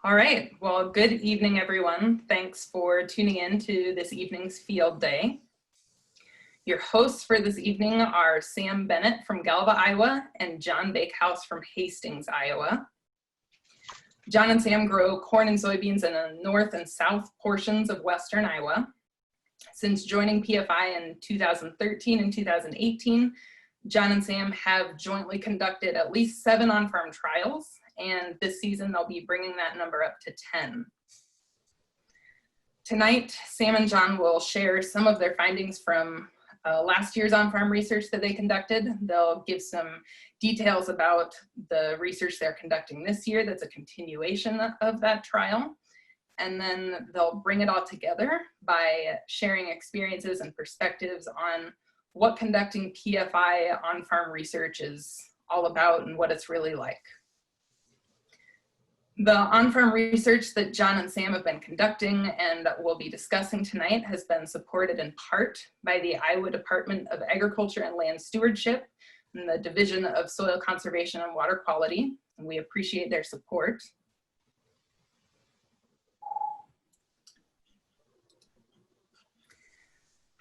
All right, well, good evening, everyone. Thanks for tuning in to this evening's field day. Your hosts for this evening are Sam Bennett from Galva, Iowa, and Jon Bakehouse from Hastings, Iowa. Jon and Sam grow corn and soybeans in the north and south portions of western Iowa. Since joining PFI in 2013 and 2018, Jon and Sam have jointly conducted at least 7 on-farm trials, and this season they'll be bringing that number up to 10. Tonight, Sam and Jon will share some of their findings from last year's on-farm research that they conducted. They'll give some details about the research they're conducting this year that's a continuation of that trial. And then they'll bring it all together by sharing experiences and perspectives on what conducting PFI on-farm research is all about and what it's really like. The on-farm research that Jon and Sam have been conducting and we'll be discussing tonight has been supported in part by the Iowa Department of Agriculture and Land Stewardship and the Division of Soil Conservation and Water Quality, and we appreciate their support.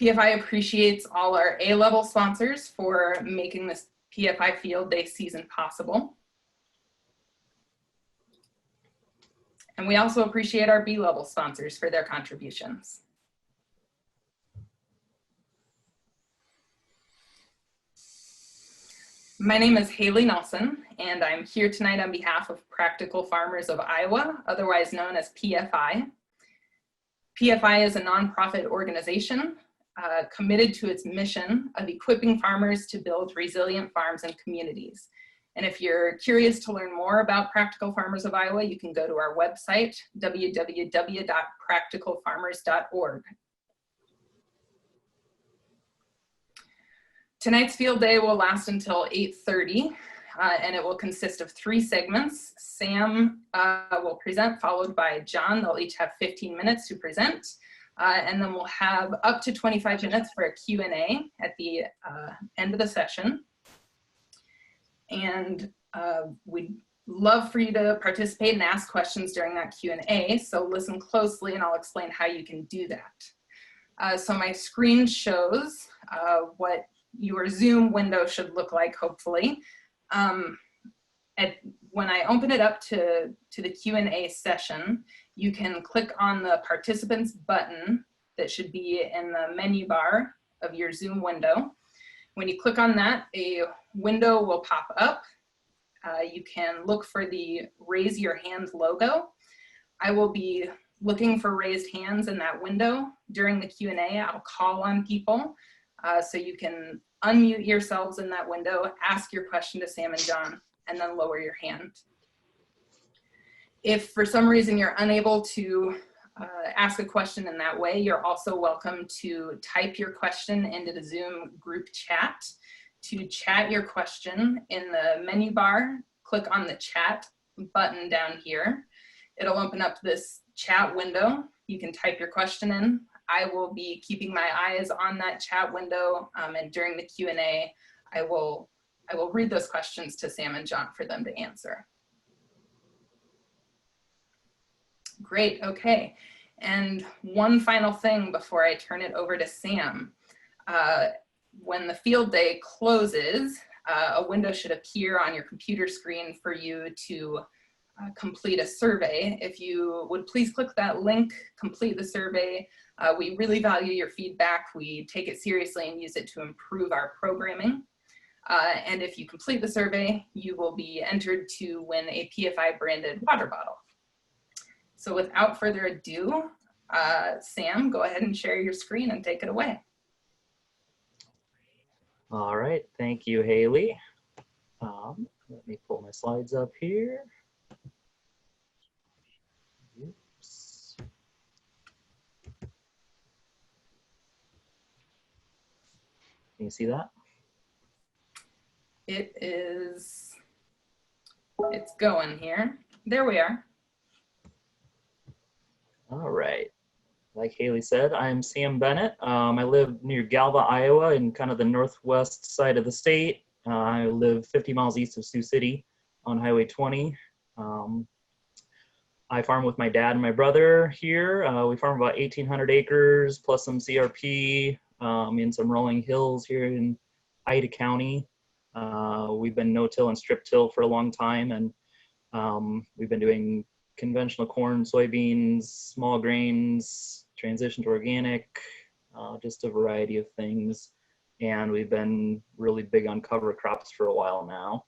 PFI appreciates all our A-level sponsors for making this PFI Field Day season possible. And we also appreciate our B-level sponsors for their contributions. My name is Haley Nelson, and I'm here tonight on behalf of Practical Farmers of Iowa, otherwise known as PFI. PFI is a nonprofit organization committed to its mission of equipping farmers to build resilient farms and communities. And if you're curious to learn more about Practical Farmers of Iowa, you can go to our website, www.practicalfarmers.org. Tonight's field day will last until 8:30, and it will consist of 3 segments. Sam will present, followed by Jon. They'll each have 15 minutes to present. And then we'll have up to 25 minutes for a Q&A at the end of the session. And we'd love for you to participate and ask questions during that Q&A, so listen closely and I'll explain how you can do that. So my screen shows what your Zoom window should look like, hopefully. When I open it up to the Q&A session, you can click on the participants button that should be in the menu bar of your Zoom window. When you click on that, a window will pop up. You can look for the raise your hand logo. I will be looking for raised hands in that window. During the Q&A, I'll call on people so you can unmute yourselves in that window, ask your question to Sam and Jon, and then lower your hand. If for some reason you're unable to ask a question in that way, you're also welcome to type your question into the Zoom group chat. To chat your question in the menu bar, click on the chat button down here. It'll open up this chat window. You can type your question in. I will be keeping my eyes on that chat window, and during the Q&A, I will read those questions to Sam and Jon for them to answer. Great, okay. And one final thing before I turn it over to Sam. When the field day closes, a window should appear on your computer screen for you to complete a survey. If you would please click that link, complete the survey. We really value your feedback. We take it seriously and use it to improve our programming. And if you complete the survey, you will be entered to win a PFI branded water bottle. So without further ado, Sam, go ahead and share your screen and take it away. All right, thank you, Haley. Let me pull my slides up here. Oops. Can you see that? It's going here. There we are. All right. Like Haley said, I'm Sam Bennett. I live near Galva, Iowa, in kind of the northwest side of the state. I live 50 miles east of Sioux City on Highway 20. I farm with my dad and my brother here. We farm about 1,800 acres plus some CRP in some rolling hills here in Ida County. We've been no-till and strip-till for a long time, and we've been doing conventional corn, soybeans, small grains, transition to organic, just a variety of things. And we've been really big on cover crops for a while now,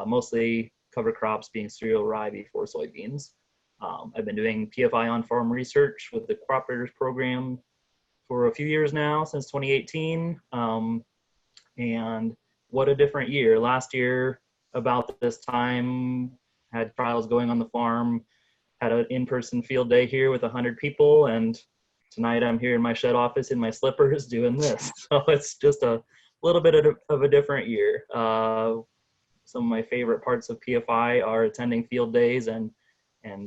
mostly cover crops being cereal rye before soybeans. I've been doing PFI on-farm research with the Cooperators program for a few years now, since 2018. And what a different year. Last year, about this time, had trials going on the farm, had an in-person field day here with 100 people, and tonight I'm here in my shed office in my slippers doing this. So it's just a little bit of a different year. Some of my favorite parts of PFI are attending field days and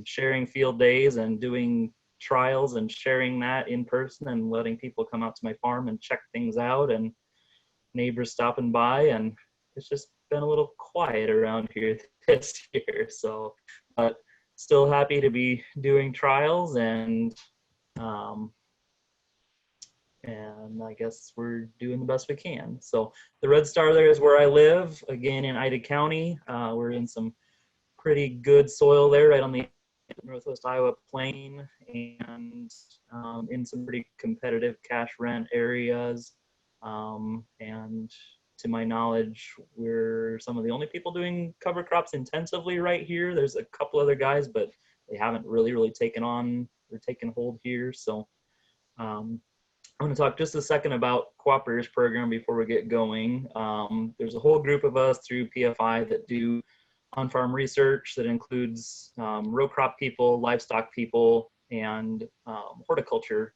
sharing field days and doing trials and sharing that in person and letting people come out to my farm and check things out, and neighbors stopping by. And it's just been a little quiet around here this year. So, but still happy to be doing trials, and I guess we're doing the best we can. So the red star there is where I live, again in Ida County. We're in some pretty good soil there, right on the Northwest Iowa plain, and in some pretty competitive cash rent areas. And to my knowledge, we're some of the only people doing cover crops intensively right here. There's a couple other guys, but they haven't really taken on or taken hold here. So I'm going to talk just a second about Cooperators program before we get going. There's a whole group of us through PFI that do on-farm research that includes row crop people, livestock people, and horticulture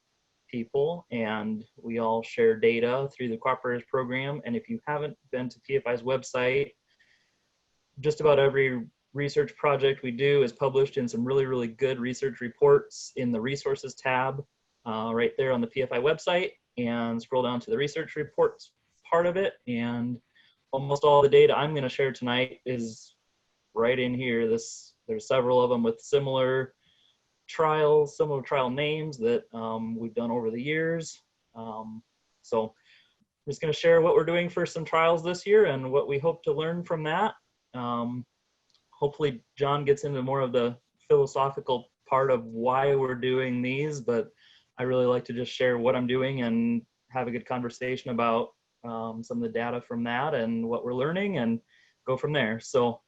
people, and we all share data through the Cooperators program. And if you haven't been to PFI's website, just about every research project we do is published in some really good research reports in the resources tab right there on the PFI website, and scroll down to the research reports part of it, and almost all the data I'm going to share tonight is right in here. There's several of them with similar trials, similar trial names that we've done over the years. So I'm just going to share what we're doing for some trials this year and what we hope to learn from that. Hopefully John gets into more of the philosophical part of why we're doing these, but I really like to just share what I'm doing and have a good conversation about some of the data from that and what we're learning, and go from there. So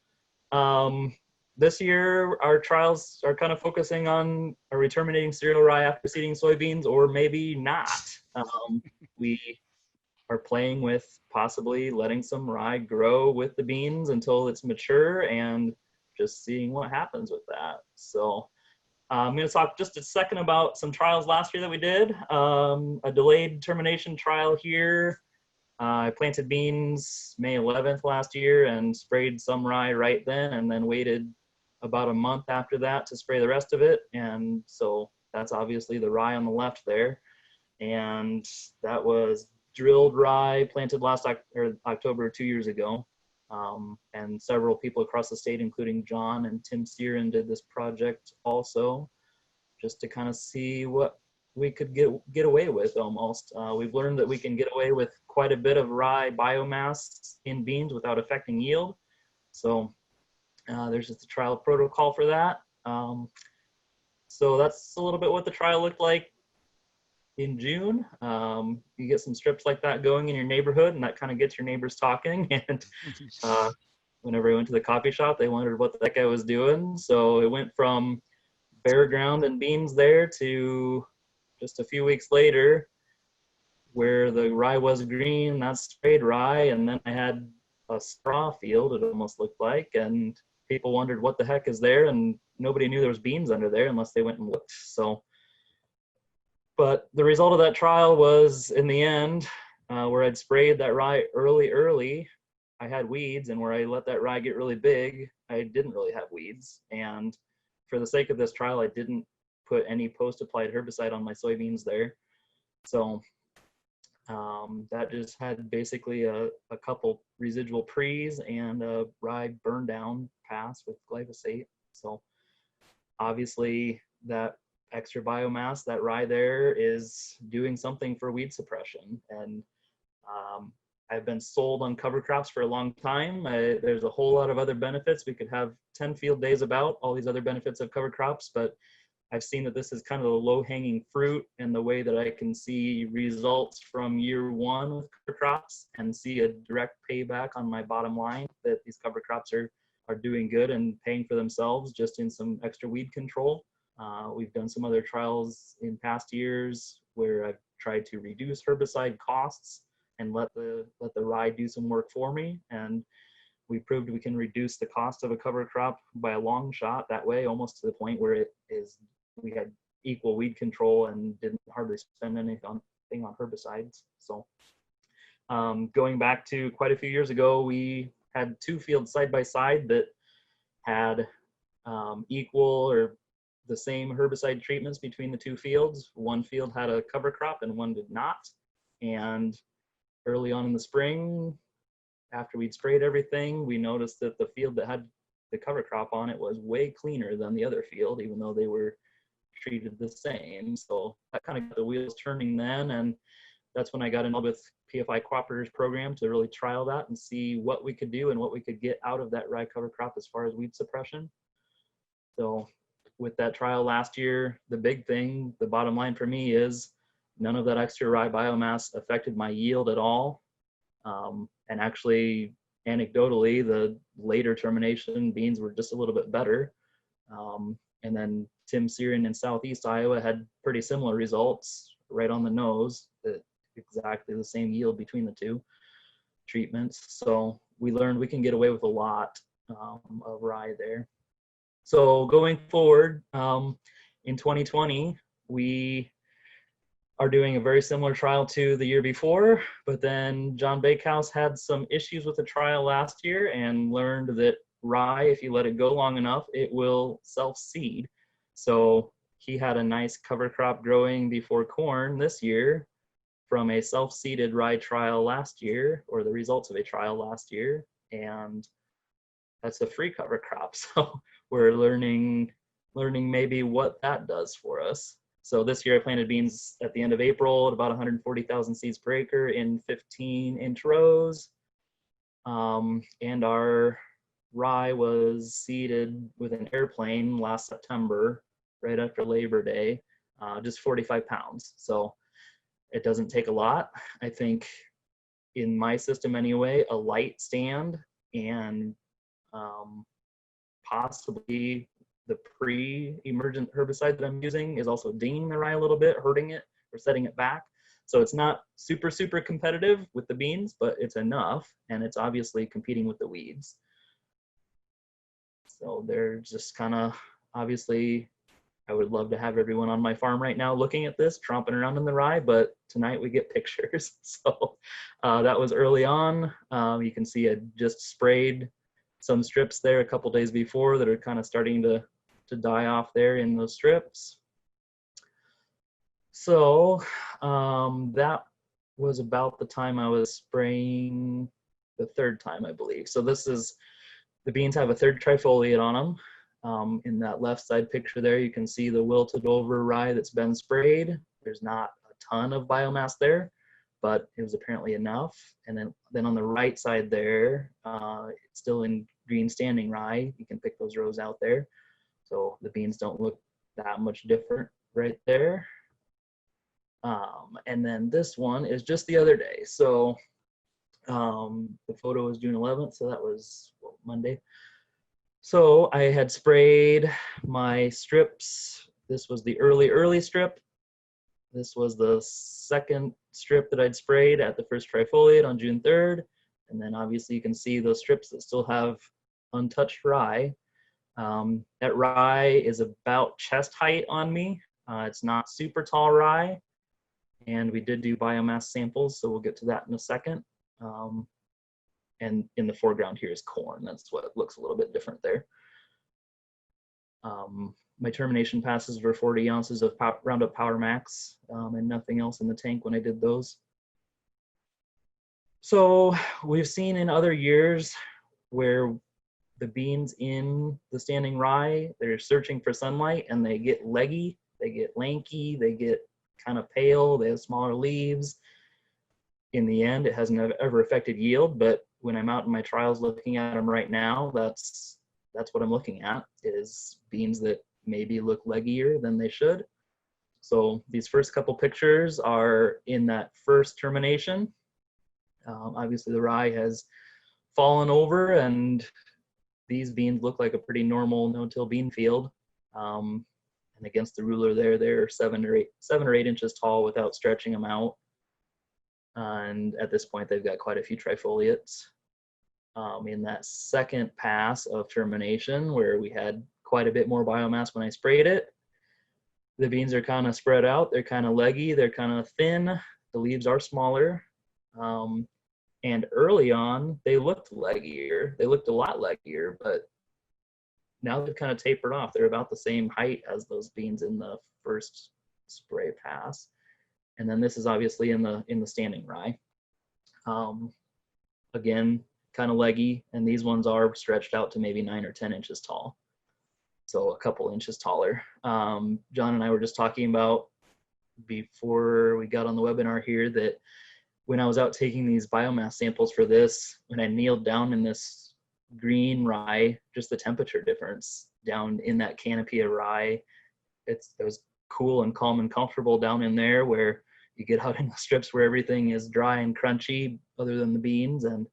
this year, our trials are kind of focusing on, are we terminating cereal rye after seeding soybeans, or maybe not? We are playing with possibly letting some rye grow with the beans until it's mature and just seeing what happens with that. So I'm going to talk just a second about some trials last year that we did. A delayed termination trial here. I planted beans May 11th last year and sprayed some rye right then, and then waited about a month after that to spray the rest of it. And so that's obviously the rye on the left there. And that was drilled rye planted last October 2 years ago. And several people across the state, including John and Tim Searin, did this project also, just to kind of see what we could get away with almost. We've learned that we can get away with quite a bit of rye biomass in beans without affecting yield. So there's just a trial protocol for that. So that's a little bit what the trial looked like in June. You get some strips like that going in your neighborhood, and that kind of gets your neighbors talking. And whenever I went to the coffee shop, they wondered what the heck I was doing. So it went from bare ground and beans there to just a few weeks later, where the rye was green, that's sprayed rye, and then I had a straw field, it almost looked like, and people wondered what the heck is there, and nobody knew there was beans under there unless they went and looked. So, but the result of that trial was, in the end, where I'd sprayed that rye early, I had weeds, and where I let that rye get really big, I didn't really have weeds. And for the sake of this trial, I didn't put any post-applied herbicide on my soybeans there. So that just had basically a couple residual pre's and a rye burn down pass with glyphosate. So obviously that extra biomass, that rye there, is doing something for weed suppression. And I've been sold on cover crops for a long time. There's a whole lot of other benefits. We could have 10 field days about all these other benefits of cover crops, but I've seen that this is kind of the low-hanging fruit, and the way that I can see results from year one with cover crops and see a direct payback on my bottom line, that these cover crops are doing good and paying for themselves just in some extra weed control. We've done some other trials in past years where I've tried to reduce herbicide costs and let the rye do some work for me. And we proved we can reduce the cost of a cover crop by a long shot that way, almost to the point where we had equal weed control and didn't hardly spend anything on herbicides. So going back to quite a few years ago, we had 2 fields side by side that had equal or the same herbicide treatments between the 2 fields. One field had a cover crop and one did not. And early on in the spring, after we'd sprayed everything, we noticed that the field that had the cover crop on it was way cleaner than the other field, even though they were treated the same. So that kind of got the wheels turning then, and that's when I got involved with PFI Cooperators program to really trial that and see what we could do and what we could get out of that rye cover crop as far as weed suppression. So with that trial last year, the big thing, the bottom line for me is none of that extra rye biomass affected my yield at all. And actually, anecdotally, the later termination beans were just a little bit better. And then Tim Searing in Southeast Iowa had pretty similar results, right on the nose, exactly the same yield between the 2 treatments. So we learned we can get away with a lot of rye there. So going forward, in 2020, we are doing a very similar trial to the year before, but then John Bakehouse had some issues with the trial last year and learned that rye, if you let it go long enough, it will self-seed. So he had a nice cover crop growing before corn this year from a self-seeded rye trial last year, or the results of a trial last year, and that's a free cover crop. So we're learning maybe what that does for us. So this year I planted beans at the end of April at about 140,000 seeds per acre in 15-inch rows. And our rye was seeded with an airplane last September, right after Labor Day, just 45 pounds. So it doesn't take a lot. I think in my system anyway, a light stand and possibly the pre-emergent herbicide that I'm using is also dinging the rye a little bit, hurting it or setting it back. So it's not super, super competitive with the beans, but it's enough, and it's obviously competing with the weeds. So they're just kind of, obviously, I would love to have everyone on my farm right now looking at this, tromping around in the rye, but tonight we get pictures. So that was early on. You can see I just sprayed some strips there a couple days before that are kind of starting to die off there in those strips. So that was about the time I was spraying the 3rd time, I believe. So this is, the beans have a 3rd trifoliate on them. In that left side picture there, you can see the wilted over rye that's been sprayed. There's not a ton of biomass there, but it was apparently enough. And then on the right side there, it's still in green standing rye. You can pick those rows out there. So the beans don't look that much different right there. And then this one is just the other day. So the photo was June 11th, so that was Monday. So I had sprayed my strips. This was the early strip. This was the 2nd strip that I'd sprayed at the first trifoliate on June 3rd. And then obviously you can see those strips that still have untouched rye. That rye is about chest height on me. It's not super tall rye. And we did do biomass samples, so we'll get to that in a second. And in the foreground here is corn. That's what looks a little bit different there. My termination passes were 40 ounces of Roundup Power Max and nothing else in the tank when I did those. So we've seen in other years where the beans in the standing rye, they're searching for sunlight and they get leggy, they get lanky, they get kind of pale, they have smaller leaves. In the end, it hasn't ever affected yield, but when I'm out in my trials looking at them right now, that's what I'm looking at, is beans that maybe look leggier than they should. So these first couple pictures are in that first termination. Obviously the rye has fallen over and these beans look like a pretty normal no-till bean field. And against the ruler there, they're 7 or 8 inches tall without stretching them out. And at this point, they've got quite a few trifoliates. In that second pass of termination, where we had quite a bit more biomass when I sprayed it, the beans are kind of spread out. They're kind of leggy. They're kind of thin. The leaves are smaller. And early on, they looked leggier. They looked a lot leggier, but now they've kind of tapered off. They're about the same height as those beans in the first spray pass. And then this is obviously in the standing rye. Again, kind of leggy, and these ones are stretched out to maybe 9 or 10 inches tall. So a couple inches taller. John and I were just talking about before we got on the webinar here that when I was out taking these biomass samples for this, when I kneeled down in this green rye, just the temperature difference down in that canopy of rye, it was cool and calm and comfortable down in there, where you get out in the strips where everything is dry and crunchy other than the beans, and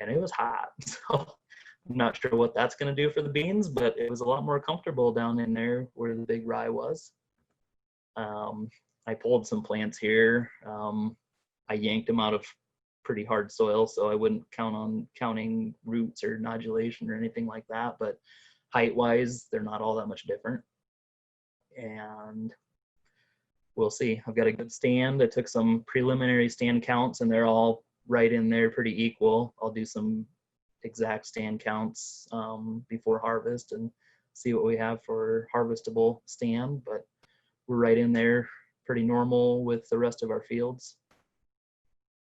it was hot. So I'm not sure what that's going to do for the beans, but it was a lot more comfortable down in there where the big rye was. I pulled some plants here. I yanked them out of pretty hard soil, so I wouldn't count on counting roots or nodulation or anything like that, but height-wise, they're not all that much different. And we'll see. I've got a good stand. I took some preliminary stand counts, and they're all right in there pretty equal. I'll do some exact stand counts before harvest and see what we have for harvestable stand, but we're right in there pretty normal with the rest of our fields.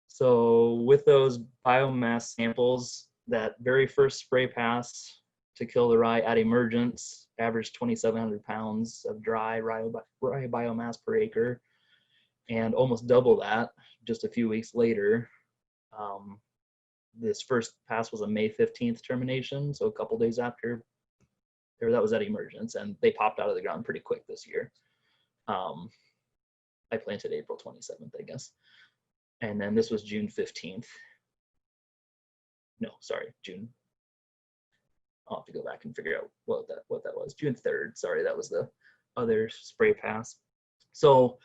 So with those biomass samples, that very first spray pass to kill the rye at emergence averaged 2,700 pounds of dry rye biomass per acre, and almost double that just a few weeks later. This first pass was a May 15th termination, so a couple days after, or that was at emergence, and they popped out of the ground pretty quick this year. I planted April 27th, I guess. And then this was June 15th. No, sorry, June. I'll have to go back and figure out what that was. June 3rd, sorry, that was the other spray pass. So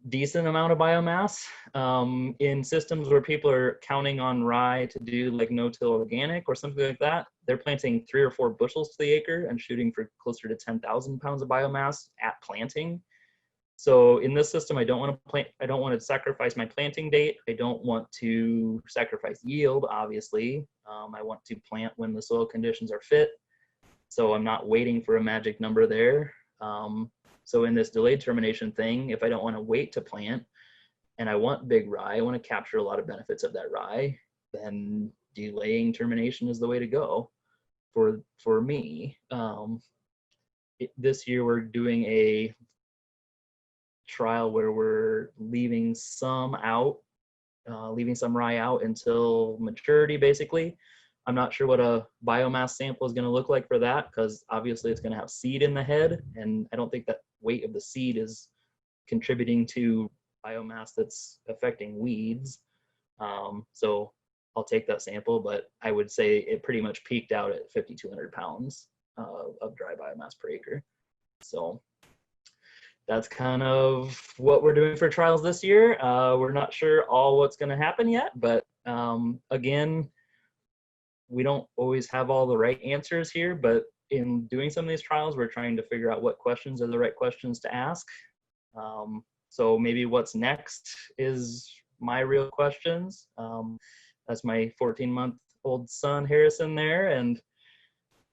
decent amount of biomass. In systems where people are counting on rye to do like no-till organic or something like that, they're planting 3 or 4 bushels to the acre and shooting for closer to 10,000 pounds of biomass at planting. So in this system, I don't want to sacrifice my planting date. I don't want to sacrifice yield, obviously. I want to plant when the soil conditions are fit. So I'm not waiting for a magic number there. So in this delayed termination thing, if I don't want to wait to plant and I want big rye, I want to capture a lot of benefits of that rye, then delaying termination is the way to go for me. This year we're doing a trial where we're leaving some rye out until maturity, basically. I'm not sure what a biomass sample is going to look like for that, because obviously it's going to have seed in the head, and I don't think that weight of the seed is contributing to biomass that's affecting weeds. So I'll take that sample, but I would say it pretty much peaked out at 5,200 pounds of dry biomass per acre. So that's kind of what we're doing for trials this year. We're not sure all what's going to happen yet, but again, we don't always have all the right answers here, but in doing some of these trials, we're trying to figure out what questions are the right questions to ask. So maybe what's next is my real questions. That's my 14-month-old son, Harrison, there. And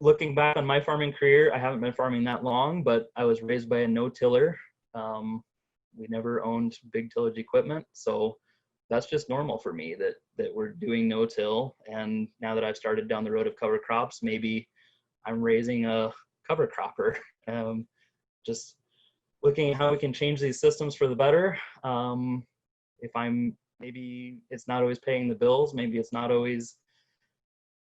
looking back on my farming career, I haven't been farming that long, but I was raised by a no-tiller. We never owned big tillage equipment, so that's just normal for me, that we're doing no-till. And now that I've started down the road of cover crops, maybe I'm raising a cover cropper. Just looking at how we can change these systems for the better. If I'm, maybe it's not always paying the bills, maybe it's not always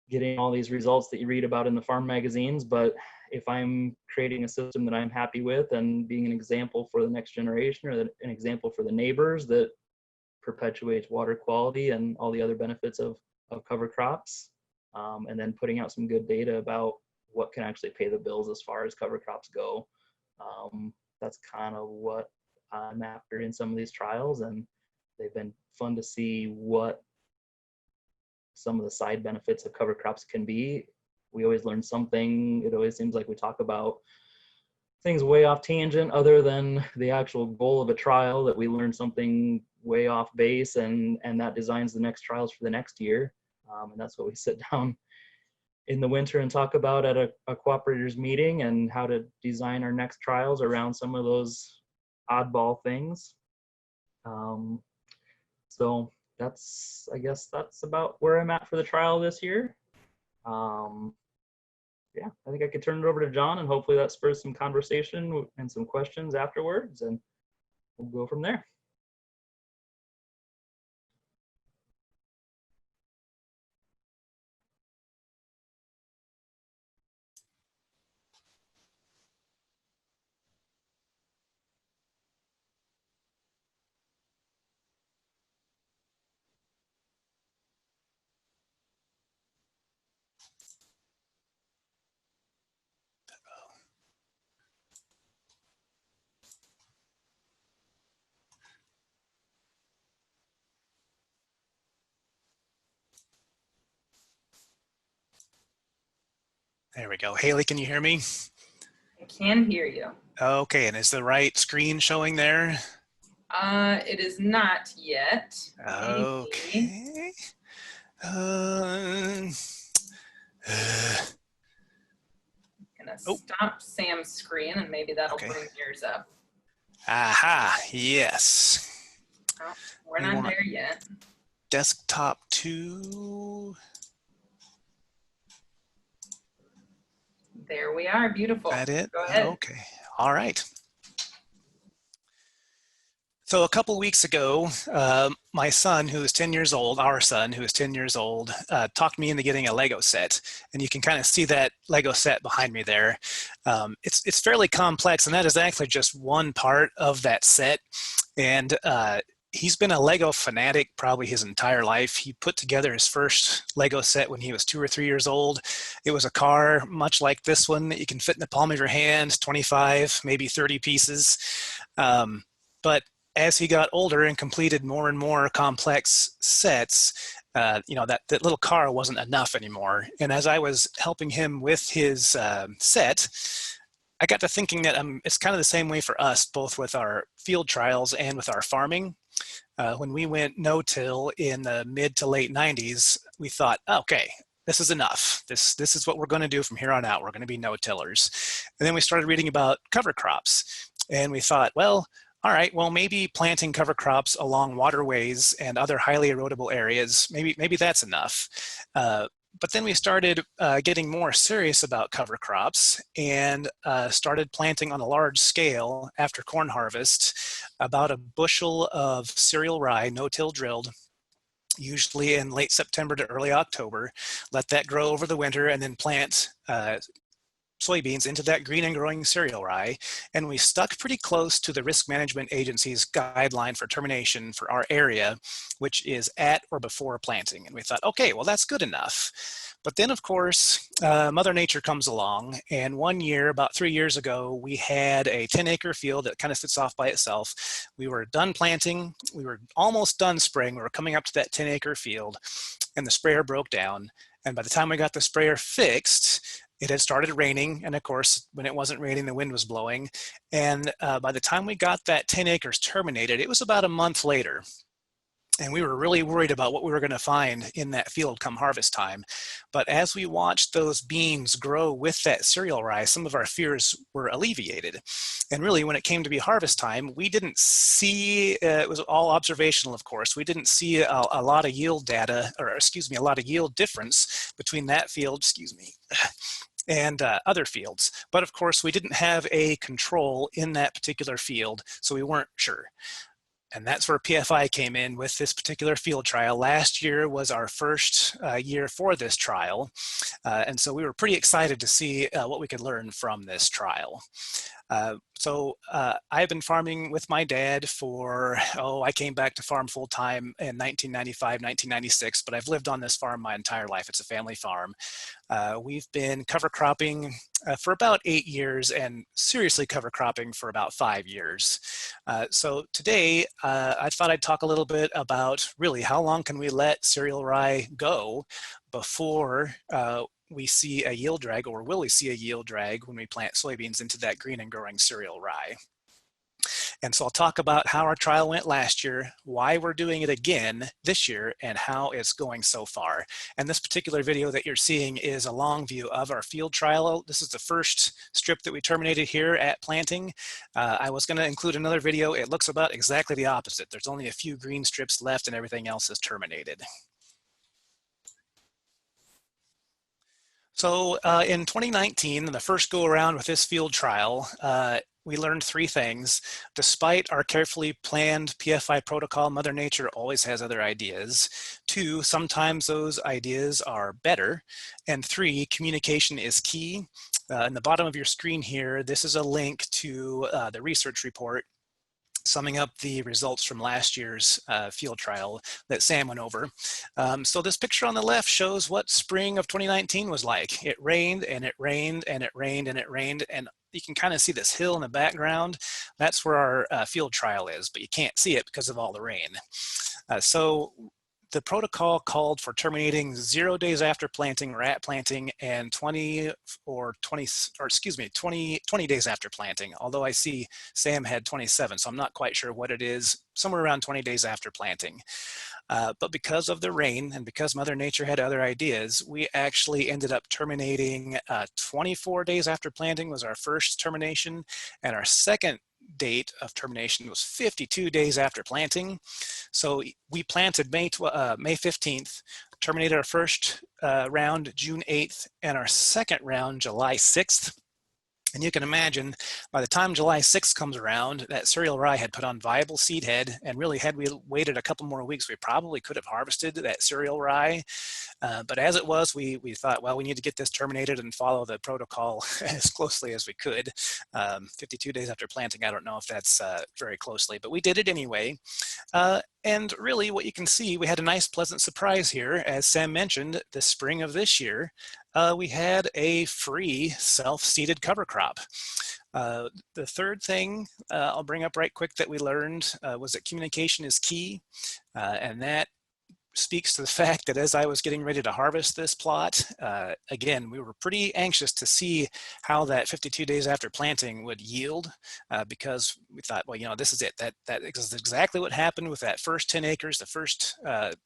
getting all these results that you read about in the farm magazines, but if I'm creating a system that I'm happy with and being an example for the next generation, or an example for the neighbors that perpetuates water quality and all the other benefits of cover crops, and then putting out some good data about what can actually pay the bills as far as cover crops go. That's kind of what I'm after in some of these trials, and they've been fun to see what some of the side benefits of cover crops can be. We always learn something. It always seems like we talk about things way off tangent other than the actual goal of a trial, that we learn something way off base, and that designs the next trials for the next year. And that's what we sit down in the winter and talk about at a cooperators meeting, and how to design our next trials around some of those oddball things. So that's, I guess that's about where I'm at for the trial this year. Yeah, I think I could turn it over to Jon, and hopefully that spurs some conversation and some questions afterwards, and we'll go from there. There we go. Haley, can you hear me? I can hear you. Okay, and is the right screen showing there? It is not yet. Okay. I'm gonna stop Sam's screen, and maybe that'll bring yours up. Aha, yes. Oh, we're not there yet. Desktop 2. There we are. Beautiful. That it? Go ahead. Okay. All right. So a couple weeks ago, my son, who is 10 years old, our son, who is 10 years old, talked me into getting a Lego set. And you can kind of see that Lego set behind me there. It's fairly complex, and that is actually just one part of that set. And he's been a Lego fanatic probably his entire life. He put together his first Lego set when he was 2 or 3 years old. It was a car much like this one that you can fit in the palm of your hand, 25, maybe 30 pieces. But as he got older and completed more and more complex sets, that little car wasn't enough anymore. And as I was helping him with his set, I got to thinking that it's kind of the same way for us, both with our field trials and with our farming. When we went no-till in the mid to late 90s, we thought, okay, this is enough. This is what we're going to do from here on out. We're going to be no-tillers. And then we started reading about cover crops. And we thought, well, all right, well, maybe planting cover crops along waterways and other highly erodible areas, maybe that's enough. But then we started getting more serious about cover crops, and started planting on a large scale after corn harvest, about a bushel of cereal rye, no-till drilled, usually in late September to early October. Let that grow over the winter, and then plant soybeans into that green and growing cereal rye. And we stuck pretty close to the Risk Management Agency's guideline for termination for our area, which is at or before planting. And we thought, okay, well, that's good enough. But then, of course, Mother Nature comes along. And one year, about 3 years ago, we had a 10-acre field that kind of sits off by itself. We were done planting. We were almost done spraying. We were coming up to that 10-acre field, and the sprayer broke down. And by the time we got the sprayer fixed, it had started raining, and of course, when it wasn't raining, the wind was blowing. And by the time we got that 10 acres terminated, it was about a month later. And we were really worried about what we were going to find in that field come harvest time. But as we watched those beans grow with that cereal rye, some of our fears were alleviated. And really, when it came to be harvest time, we didn't see, it was all observational, of course, we didn't see a lot of yield data, or excuse me, a lot of yield difference between that field, excuse me, and other fields. But of course, we didn't have a control in that particular field, so we weren't sure. And that's where PFI came in with this particular field trial. Last year was our first year for this trial. And so we were pretty excited to see what we could learn from this trial. I've been farming with my dad for, I came back to farm full time in 1995, 1996, but I've lived on this farm my entire life. It's a family farm. We've been cover cropping for about 8 years and seriously cover cropping for about 5 years. So today I thought I'd talk a little bit about really how long can we let cereal rye go before we see a yield drag, or will we see a yield drag when we plant soybeans into that green and growing cereal rye. And so I'll talk about how our trial went last year, why we're doing it again this year, and how it's going so far. And this particular video that you're seeing is a long view of our field trial. This is the first strip that we terminated here at planting. I was going to include another video. It looks about exactly the opposite. There's only a few green strips left and everything else is terminated. So in 2019, the first go around with this field trial, we learned 3 things. Despite our carefully planned PFI protocol, Mother Nature always has other ideas. 2, sometimes those ideas are better. And 3, communication is key. In the bottom of your screen here, this is a link to the research report summing up the results from last year's field trial that Sam went over. So this picture on the left shows what spring of 2019 was like. It rained and it rained and it rained and it rained, and you can kind of see this hill in the background. That's where our field trial is, but you can't see it because of all the rain. So the protocol called for terminating 0 days after planting or at planting, and 20 days after planting, although I see Sam had 27, so I'm not quite sure what it is, somewhere around 20 days after planting. But because of the rain and because Mother Nature had other ideas, we actually ended up terminating 24 days after planting was our first termination, and our second date of termination was 52 days after planting. So we planted May 15th, terminated our first round June 8th, and our second round July 6th. And you can imagine, by the time July 6th comes around, that cereal rye had put on viable seed head, and really had we waited a couple more weeks, we probably could have harvested that cereal rye. But as it was, we thought, well, we need to get this terminated and follow the protocol as closely as we could. 52 days after planting, I don't know if that's very closely, but we did it anyway. And really what you can see, we had a nice pleasant surprise here. As Sam mentioned, the spring of this year, we had a free self-seeded cover crop. The third thing I'll bring up right quick that we learned was that communication is key, and that speaks to the fact that as I was getting ready to harvest this plot, again, we were pretty anxious to see how that 52 days after planting would yield, because we thought, well, you know, this is it. That is exactly what happened with that first 10 acres, the first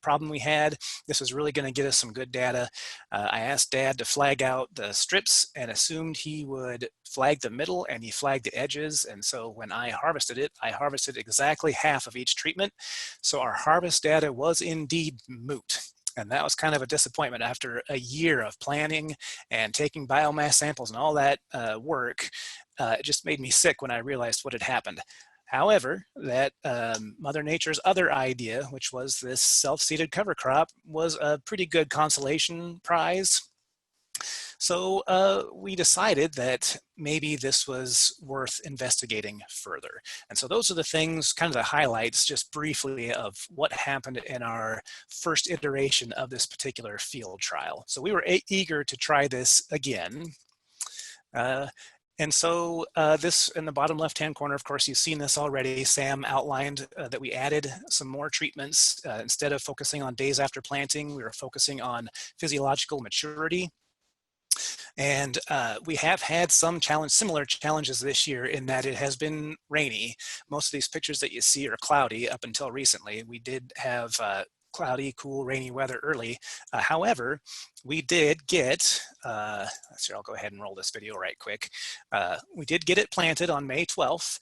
problem we had. This was really going to get us some good data. I asked Dad to flag out the strips and assumed he would flag the middle, and he flagged the edges. And so when I harvested it, I harvested exactly half of each treatment. So our harvest data was indeed moot. And that was kind of a disappointment after a year of planning and taking biomass samples and all that work. It just made me sick when I realized what had happened. However, that Mother Nature's other idea, which was this self-seeded cover crop, was a pretty good consolation prize. So we decided that maybe this was worth investigating further. And so those are the things, kind of the highlights just briefly of what happened in our first iteration of this particular field trial. So we were eager to try this again. And so this in the bottom left-hand corner, of course, you've seen this already. Sam outlined that we added some more treatments. Instead of focusing on days after planting, we were focusing on physiological maturity. And we have had some similar challenges this year in that it has been rainy. Most of these pictures that you see are cloudy up until recently. We did have cloudy, cool, rainy weather early. However, we did get, let's see, I'll go ahead and roll this video right quick. We did get it planted on May 12th.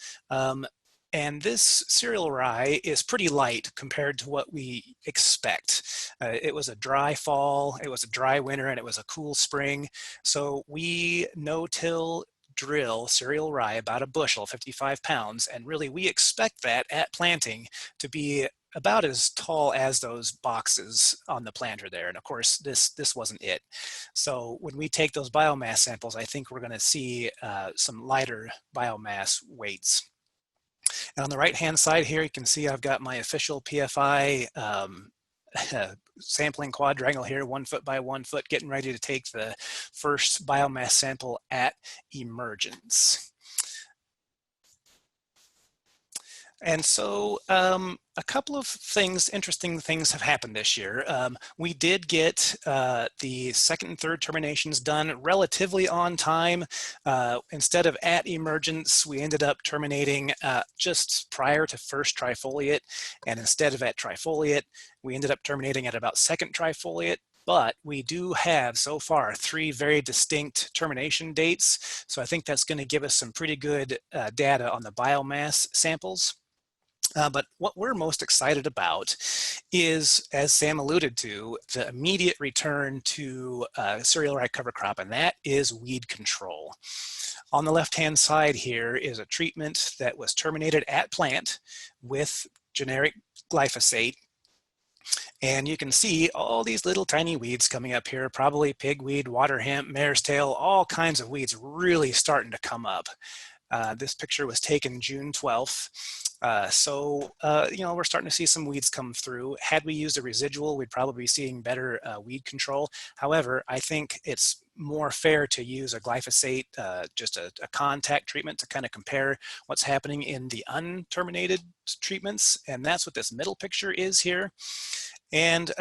And this cereal rye is pretty light compared to what we expect. It was a dry fall, it was a dry winter, and it was a cool spring. So we no-till drill cereal rye about a bushel, 55 pounds, and really we expect that at planting to be about as tall as those boxes on the planter there. And of course, this wasn't it. So when we take those biomass samples, I think we're going to see some lighter biomass weights. And on the right-hand side here, you can see I've got my official PFI sampling quadrangle here, 1 foot by 1 foot, getting ready to take the first biomass sample at emergence. And so a couple of things, interesting things have happened this year. We did get the second and third terminations done relatively on time. Instead of at emergence, we ended up terminating just prior to first trifoliate. And instead of at trifoliate, we ended up terminating at about second trifoliate. But we do have so far 3 very distinct termination dates. So I think that's going to give us some pretty good data on the biomass samples. But what we're most excited about is, as Sam alluded to, the immediate return to cereal rye cover crop, and that is weed control. On the left-hand side here is a treatment that was terminated at plant with generic glyphosate. And you can see all these little tiny weeds coming up here, probably pigweed, water hemp, mare's tail, all kinds of weeds really starting to come up. This picture was taken June 12th. You know, we're starting to see some weeds come through. Had we used a residual, we'd probably be seeing better weed control. However, I think it's more fair to use a glyphosate, just a contact treatment to kind of compare what's happening in the unterminated treatments. And that's what this middle picture is here. And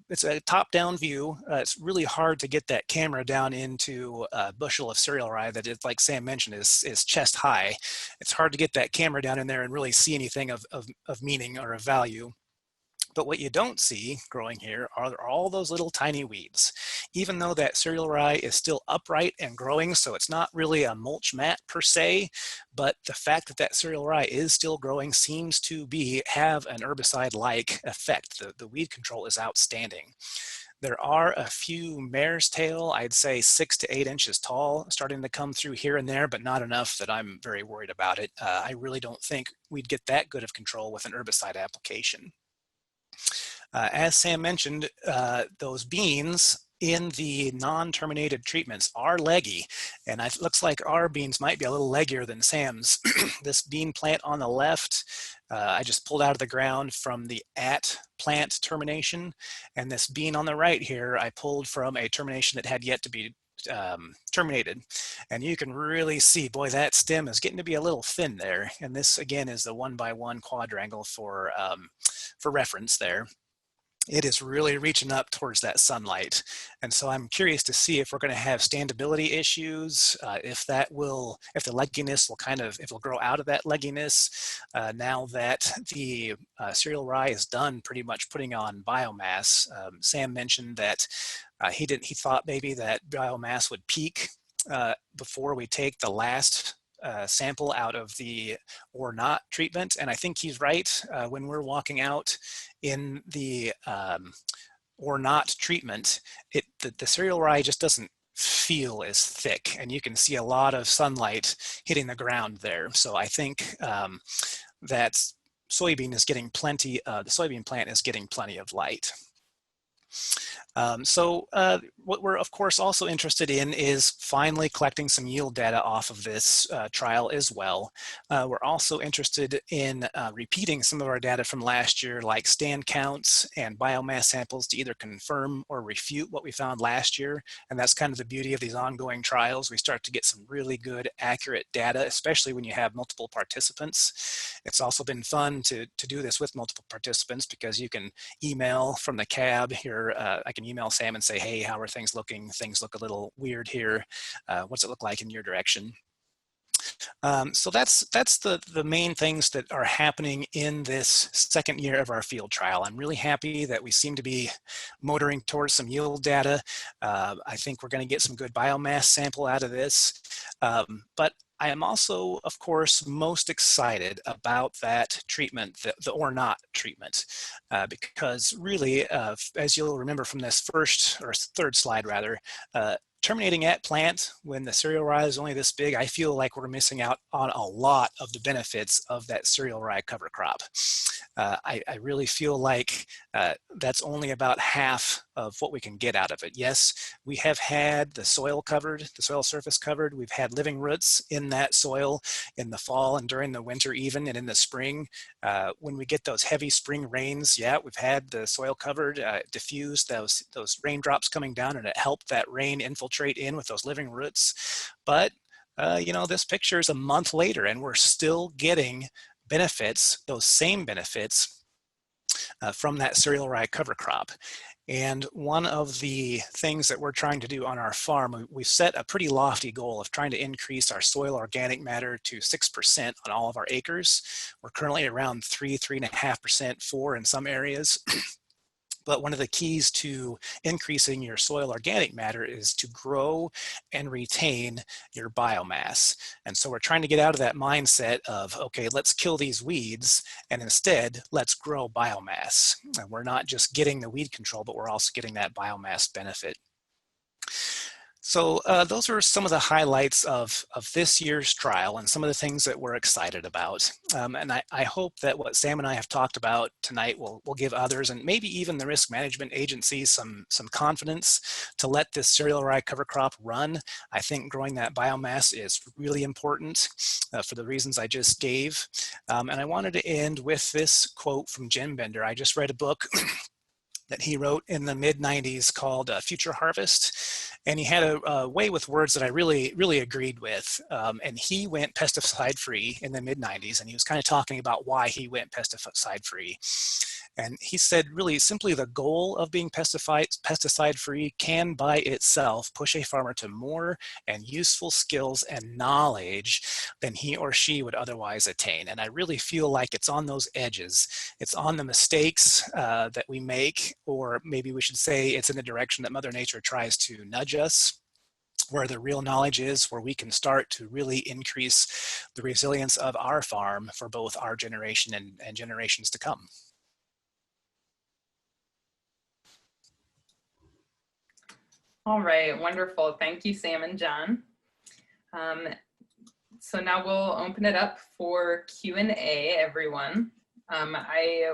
it's a top-down view. It's really hard to get that camera down into a bushel of cereal rye that, is, like Sam mentioned, is chest high. It's hard to get that camera down in there and really see anything of meaning or of value. But what you don't see growing here are all those little tiny weeds. Even though that cereal rye is still upright and growing, so it's not really a mulch mat per se, but the fact that that cereal rye is still growing seems to have an herbicide-like effect. The weed control is outstanding. There are a few mare's tail, I'd say 6 to 8 inches tall, starting to come through here and there, but not enough that I'm very worried about it. I really don't think we'd get that good of control with an herbicide application. As Sam mentioned, those beans in the non-terminated treatments are leggy, and it looks like our beans might be a little leggier than Sam's. This bean plant on the left, I just pulled out of the ground from the at plant termination, and this bean on the right here, I pulled from a termination that had yet to be terminated. And you can really see, boy, that stem is getting to be a little thin there. And this again is the 1 by 1 quadrangle for reference there. It is really reaching up towards that sunlight. And so I'm curious to see if we're going to have standability issues, if the legginess will if it'll grow out of that legginess now that the cereal rye is done pretty much putting on biomass. Sam mentioned that he thought maybe that biomass would peak before we take the last sample out of the or not treatment, and I think he's right. When we're walking out in the or not treatment, the cereal rye just doesn't feel as thick, and you can see a lot of sunlight hitting the ground there. So I think that the soybean plant is getting plenty of light. What we're of course also interested in is finally collecting some yield data off of this trial as well. We're also interested in repeating some of our data from last year, like stand counts and biomass samples, to either confirm or refute what we found last year. And that's kind of the beauty of these ongoing trials. We start to get some really good, accurate data, especially when you have multiple participants. It's also been fun to do this with multiple participants because you can email from the cab your or I can email Sam and say, hey, how are things looking? Things look a little weird here. What's it look like in your direction? So that's the main things that are happening in this second year of our field trial. I'm really happy that we seem to be motoring towards some yield data. I think we're going to get some good biomass sample out of this. But I am also, of course, most excited about that treatment, the or not treatment, because really, as you'll remember from this first or third slide rather, terminating at plant when the cereal rye is only this big, I feel like we're missing out on a lot of the benefits of that cereal rye cover crop. I really feel like that's only about half of what we can get out of it. Yes, we have had the soil covered, the soil surface covered. We've had living roots in that soil in the fall and during the winter even, and in the spring. When we get those heavy spring rains, yeah, we've had the soil covered, diffused those raindrops coming down, and it helped that rain infiltrate in with those living roots. But you know, this picture is a month later and we're still getting benefits, those same benefits from that cereal rye cover crop. And one of the things that we're trying to do on our farm, we've set a pretty lofty goal of trying to increase our soil organic matter to 6% on all of our acres. We're currently around 3.5%, 4 in some areas. But one of the keys to increasing your soil organic matter is to grow and retain your biomass. And so we're trying to get out of that mindset of, okay, let's kill these weeds, and instead let's grow biomass. And we're not just getting the weed control, but we're also getting that biomass benefit. So those are some of the highlights of this year's trial and some of the things that we're excited about. And I hope that what Sam and I have talked about tonight will give others, and maybe even the risk management agencies, some confidence to let this cereal rye cover crop run. I think growing that biomass is really important for the reasons I just gave. And I wanted to end with this quote from Jim Bender. I just read a book that he wrote in the mid-90s called Future Harvest. And he had a way with words that I really agreed with. And he went pesticide-free in the mid-90s, and he was kind of talking about why he went pesticide-free. And he said, really simply, the goal of being pesticide-free can by itself push a farmer to more and useful skills and knowledge than he or she would otherwise attain. And I really feel like it's on those edges. It's on the mistakes that we make, or maybe we should say it's in the direction that Mother Nature tries to nudge us, where the real knowledge is, where we can start to really increase the resilience of our farm for both our generation and generations to come. All right, wonderful. Thank you, Sam and Jon. So now we'll open it up for Q&A, everyone. I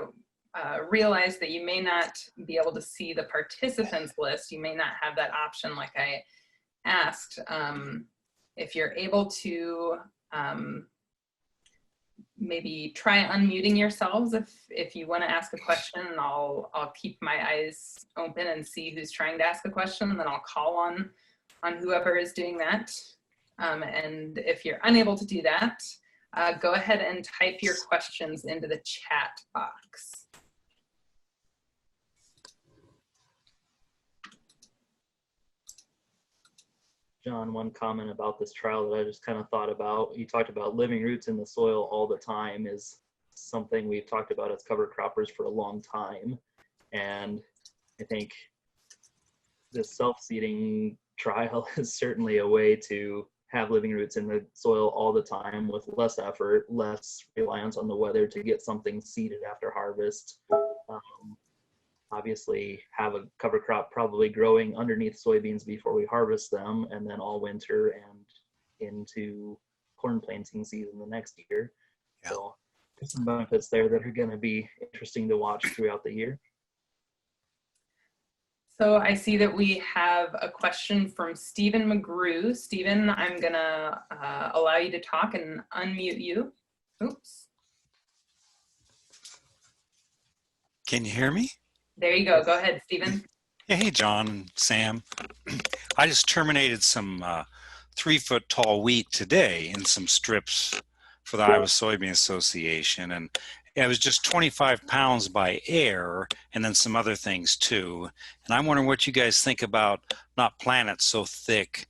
realize that you may not be able to see the participants list. You may not have that option like I asked. If you're able to maybe try unmuting yourselves if you want to ask a question, and I'll keep my eyes open and see who's trying to ask a question, and then I'll call on whoever is doing that. And if you're unable to do that, go ahead and type your questions into the chat box. Jon, one comment about this trial that I just kind of thought about, you talked about living roots in the soil all the time is something we've talked about as cover croppers for a long time. And I think this self-seeding trial is certainly a way to have living roots in the soil all the time with less effort, less reliance on the weather to get something seeded after harvest. Obviously have a cover crop probably growing underneath soybeans before we harvest them, and then all winter and into corn planting season the next year. Yeah. So there's some benefits there that are going to be interesting to watch throughout the year. So I see that we have a question from Stephen McGrew. Stephen, I'm going to allow you to talk and unmute you. Oops. Can you hear me? There you go. Go ahead, Stephen. Yeah, hey, Jon and Sam. I just terminated some 3-foot tall wheat today in some strips for the Iowa Soybean Association, and Yeah, it was just 25 pounds by air and then some other things too. And I'm wondering what you guys think about not planting it so thick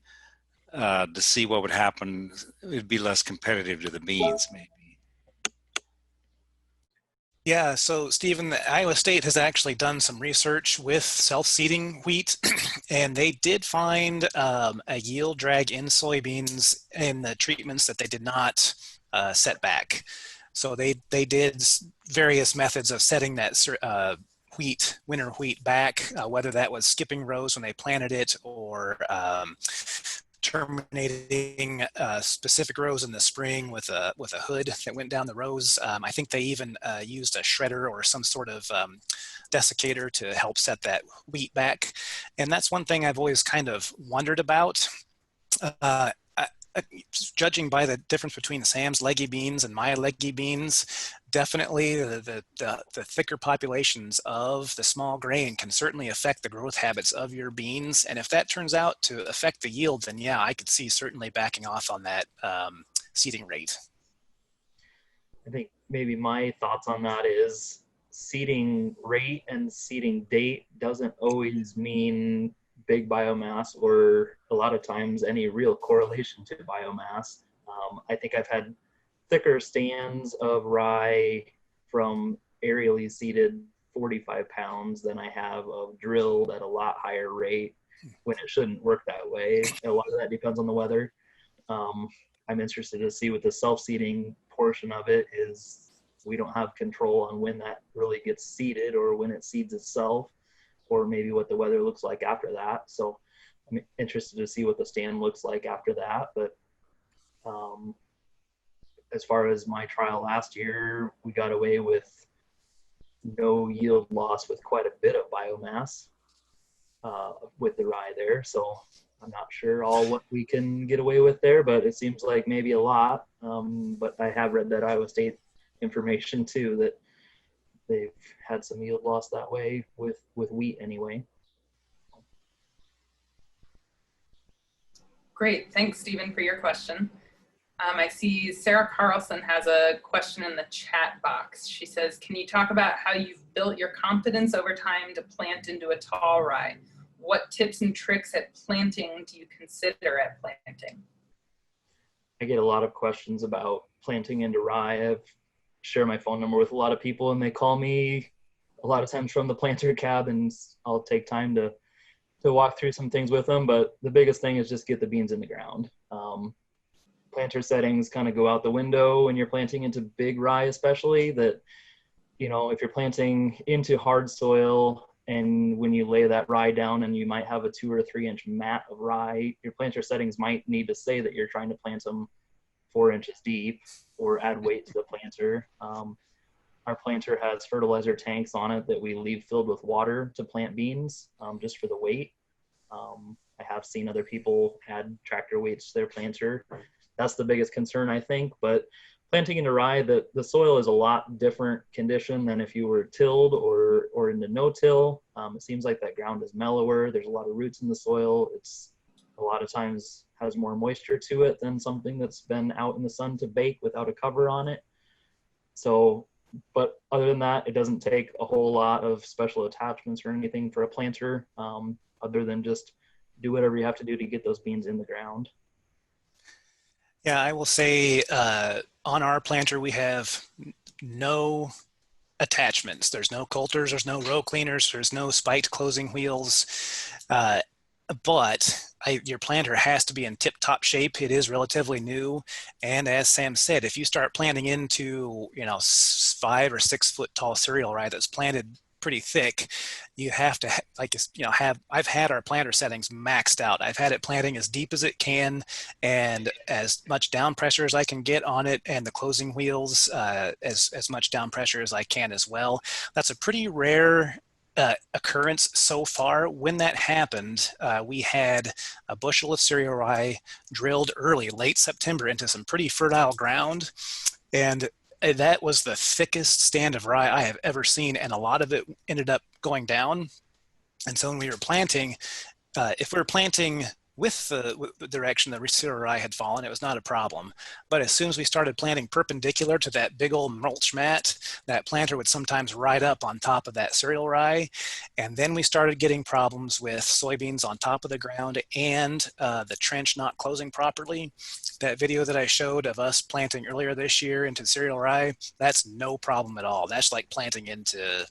to see what would happen. It'd be less competitive to the beans, maybe. Yeah, so Stephen, Iowa State has actually done some research with self-seeding wheat, and they did find a yield drag in soybeans in the treatments that they did not set back. So they did various methods of setting that winter wheat back, whether that was skipping rows when they planted it or terminating specific rows in the spring with a hood that went down the rows. I think they even used a shredder or some sort of desiccator to help set that wheat back. And that's one thing I've always kind of wondered about. Judging by the difference between Sam's leggy beans and my leggy beans, definitely the thicker populations of the small grain can certainly affect the growth habits of your beans. And if that turns out to affect the yield, then yeah, I could see certainly backing off on that seeding rate. I think maybe my thoughts on that is seeding rate and seeding date doesn't always mean big biomass or a lot of times any real correlation to biomass. I think I've had thicker stands of rye from aerially seeded 45 pounds than I have of drilled at a lot higher rate when it shouldn't work that way. A lot of that depends on the weather. I'm interested to see what the self-seeding portion of it is. We don't have control on when that really gets seeded or when it seeds itself, or maybe what the weather looks like after that. So I'm interested to see what the stand looks like after that. But as far as my trial last year, we got away with no yield loss with quite a bit of biomass with the rye there. So I'm not sure all what we can get away with there, but it seems like maybe a lot. But I have read that Iowa State information too, that they've had some yield loss that way with wheat anyway. Great, thanks Stephen for your question. I see Sarah Carlson has a question in the chat box. She says, can you talk about how you've built your confidence over time to plant into a tall rye? What tips and tricks at planting do you consider at planting? I get a lot of questions about planting into rye. I've share my phone number with a lot of people and they call me a lot of times from the planter cab, and I'll take time to walk through some things with them. But the biggest thing is just get the beans in the ground. Planter settings kind of go out the window when you're planting into big rye, especially that, you know, if you're planting into hard soil and when you lay that rye down and you might have a 2 or 3 inch mat of rye, your planter settings might need to say that you're trying to plant them 4 inches deep or add weight to the planter. Our planter has fertilizer tanks on it that we leave filled with water to plant beans just for the weight. I have seen other people add tractor weights to their planter. That's the biggest concern, I think. But planting into rye, the soil is a lot different condition than if you were tilled or into no-till. It seems like that ground is mellower. There's a lot of roots in the soil. It's a lot of times has more moisture to it than something that's been out in the sun to bake without a cover on it. So, but other than that, it doesn't take a whole lot of special attachments or anything for a planter, other than just do whatever you have to do to get those beans in the ground. Yeah, I will say on our planter, we have no attachments. There's no coulters, there's no row cleaners, there's no spiked closing wheels. But your planter has to be in tip-top shape. It is relatively new. And as Sam said, if you start planting into, 5 or 6 foot tall cereal rye that's planted pretty thick, you have to I've had our planter settings maxed out. I've had it planting as deep as it can and as much down pressure as I can get on it, and the closing wheels as much down pressure as I can as well. That's a pretty rare occurrence so far. When that happened, we had a bushel of cereal rye drilled late September into some pretty fertile ground, and that was the thickest stand of rye I have ever seen, and a lot of it ended up going down. And so when we were planting, if we were planting with the direction the cereal rye had fallen, it was not a problem. But as soon as we started planting perpendicular to that big old mulch mat, that planter would sometimes ride up on top of that cereal rye. And then we started getting problems with soybeans on top of the ground and the trench not closing properly. That video that I showed of us planting earlier this year into cereal rye, that's no problem at all. That's like planting into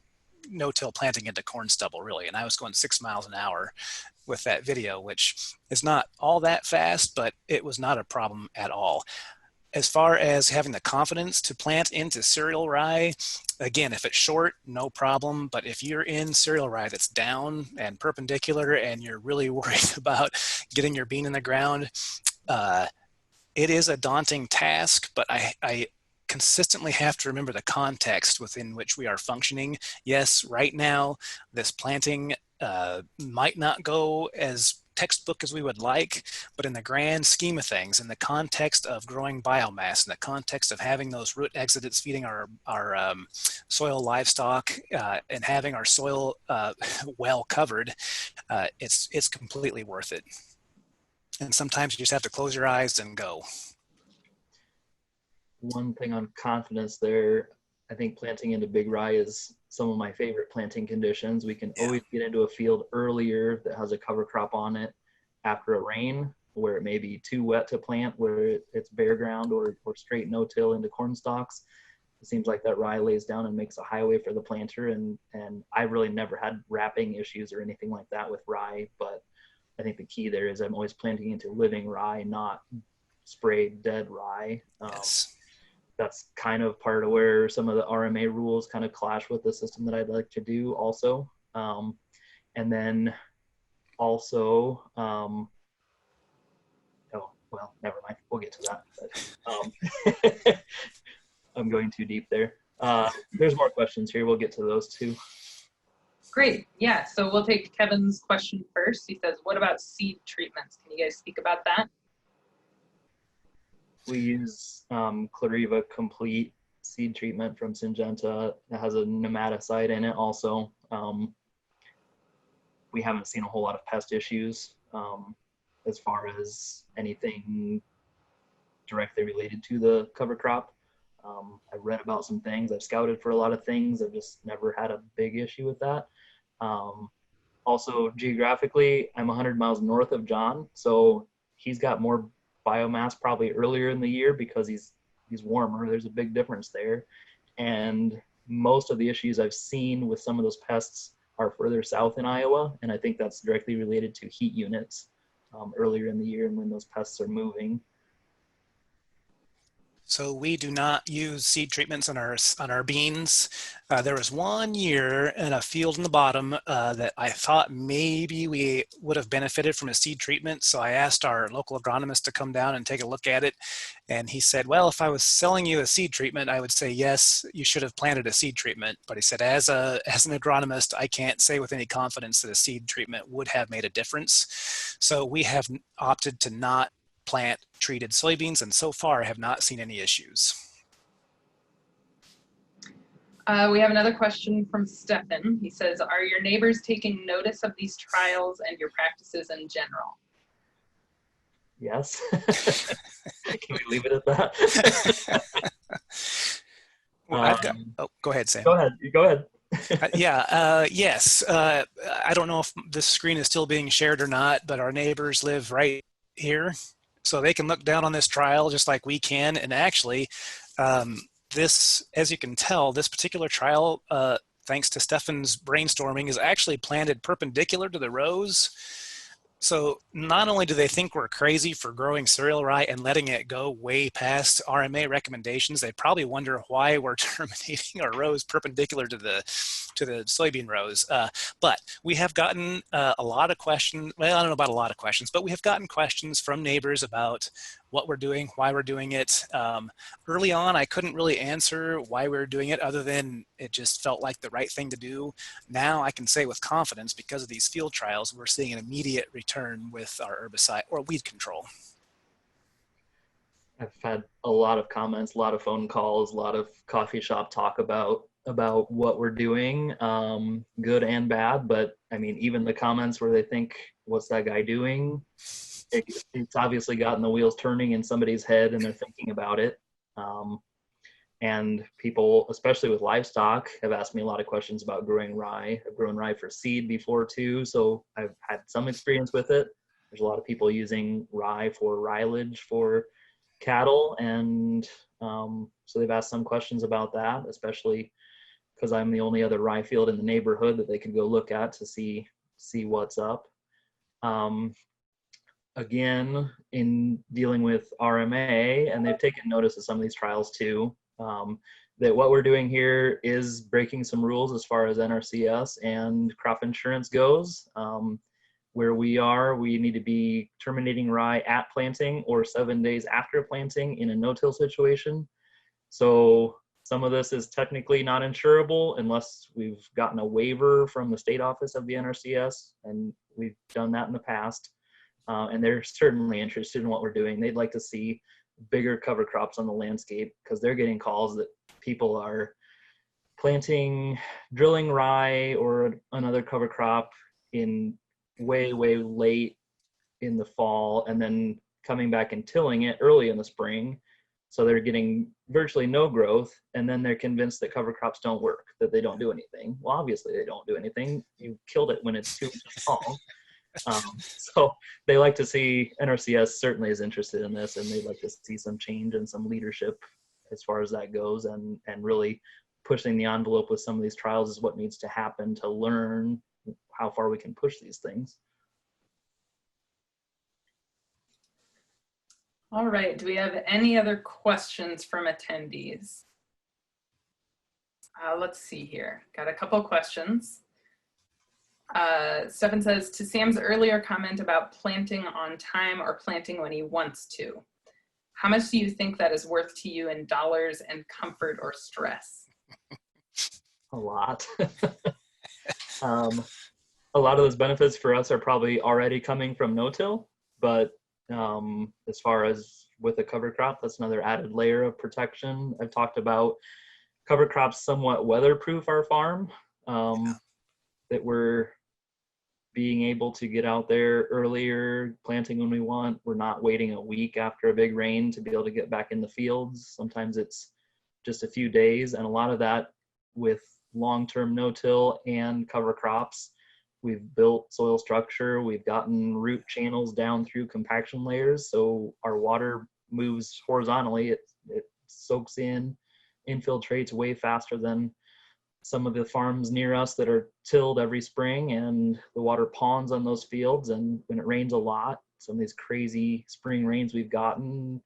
no-till planting into corn stubble, really. And I was going 6 miles an hour with that video, which is not all that fast, but it was not a problem at all. As far as having the confidence to plant into cereal rye, again, if it's short, no problem. But if you're in cereal rye that's down and perpendicular and you're really worried about getting your bean in the ground, it is a daunting task, but I consistently have to remember the context within which we are functioning. Yes, right now, this planting might not go as textbook as we would like, but in the grand scheme of things, in the context of growing biomass, in the context of having those root exudates feeding our soil livestock and having our soil well covered, it's completely worth it. And sometimes you just have to close your eyes and go. One thing on confidence there, I think planting into big rye is some of my favorite planting conditions. We can always get into a field earlier that has a cover crop on it after a rain, where it may be too wet to plant, where it's bare ground or straight no-till into corn stalks. It seems like that rye lays down and makes a highway for the planter. And I really never had wrapping issues or anything like that with rye, but I think the key there is I'm always planting into living rye, not sprayed dead rye. Yes. That's kind of part of where some of the RMA rules kind of clash with the system that I'd like to do also. And then also, oh, well, never mind. We'll get to that. But, I'm going too deep there. There's more questions here. We'll get to those too. Great. Yeah. So we'll take Kevin's question first. He says, what about seed treatments? Can you guys speak about that? We use Clariva Complete seed treatment from Syngenta. It has a nematicide in it also. We haven't seen a whole lot of pest issues as far as anything directly related to the cover crop. I've read about some things. I've scouted for a lot of things. I've just never had a big issue with that. Also, geographically, I'm 100 miles north of Jon, so he's got more biomass probably earlier in the year because he's warmer. There's a big difference there. And most of the issues I've seen with some of those pests are further south in Iowa, and I think that's directly related to heat units earlier in the year and when those pests are moving. So we do not use seed treatments on our beans. There was 1 year in a field in the bottom that I thought maybe we would have benefited from a seed treatment. So I asked our local agronomist to come down and take a look at it. And he said, well, if I was selling you a seed treatment, I would say, yes, you should have planted a seed treatment. But he said, as an agronomist, I can't say with any confidence that a seed treatment would have made a difference. So we have opted to not plant treated soybeans, and so far I have not seen any issues. We have another question from Stefan. He says, are your neighbors taking notice of these trials and your practices in general? Yes. Can we leave it at that? Well, go ahead, Sam. Go ahead. Yes. I don't know if this screen is still being shared or not, but our neighbors live right here. So they can look down on this trial just like we can. And actually, this, as you can tell, this particular trial, thanks to Stefan's brainstorming, is actually planted perpendicular to the rows. So not only do they think we're crazy for growing cereal rye and letting it go way past RMA recommendations, they probably wonder why we're terminating our rows perpendicular to the soybean rows. But we have gotten a lot of questions. Well, I don't know about a lot of questions, but we have gotten questions from neighbors about what we're doing, why we're doing it. Early on, I couldn't really answer why we were doing it other than it just felt like the right thing to do. Now I can say with confidence, because of these field trials, we're seeing an immediate return with our herbicide or weed control. I've had a lot of comments, a lot of phone calls, a lot of coffee shop talk about what we're doing, good and bad. But I mean, even the comments where they think, what's that guy doing? it's obviously gotten the wheels turning in somebody's head and they're thinking about it. And people, especially with livestock, have asked me a lot of questions about growing rye. I've grown rye for seed before too, so I've had some experience with it. There's a lot of people using rye for silage for cattle, and so they've asked some questions about that, especially because I'm the only other rye field in the neighborhood that they could go look at to see what's up. Again, in dealing with RMA, and they've taken notice of some of these trials too, that what we're doing here is breaking some rules as far as NRCS and crop insurance goes. Where we are, we need to be terminating rye at planting or 7 days after planting in a no-till situation. So some of this is technically not insurable unless we've gotten a waiver from the state office of the NRCS, and we've done that in the past. And they're certainly interested in what we're doing. They'd like to see bigger cover crops on the landscape because they're getting calls that people are drilling rye or another cover crop in way late in the fall and then coming back and tilling it early in the spring. So they're getting virtually no growth, and then they're convinced that cover crops don't work, that they don't do anything. Well, obviously they don't do anything. You killed it when it's 2 inches tall. So they like to see, NRCS certainly is interested in this, and they'd like to see some change and some leadership as far as that goes, and really pushing the envelope with some of these trials is what needs to happen to learn how far we can push these things. All right, do we have any other questions from attendees? Let's see here, got a couple questions. Stefan says, to Sam's earlier comment about planting on time or planting when he wants to, how much do you think that is worth to you in dollars and comfort or stress? A lot. A lot of those benefits for us are probably already coming from no-till, but as far as with a cover crop, that's another added layer of protection. I've talked about cover crops somewhat weatherproof our farm, that we're being able to get out there earlier, planting when we want. We're not waiting a week after a big rain to be able to get back in the fields. Sometimes it's just a few days, and a lot of that with long-term no-till and cover crops. We've built soil structure, we've gotten root channels down through compaction layers, so our water moves horizontally, it soaks in, infiltrates way faster than some of the farms near us that are tilled every spring, and the water ponds on those fields, and when it rains a lot, some of these crazy spring rains we've gotten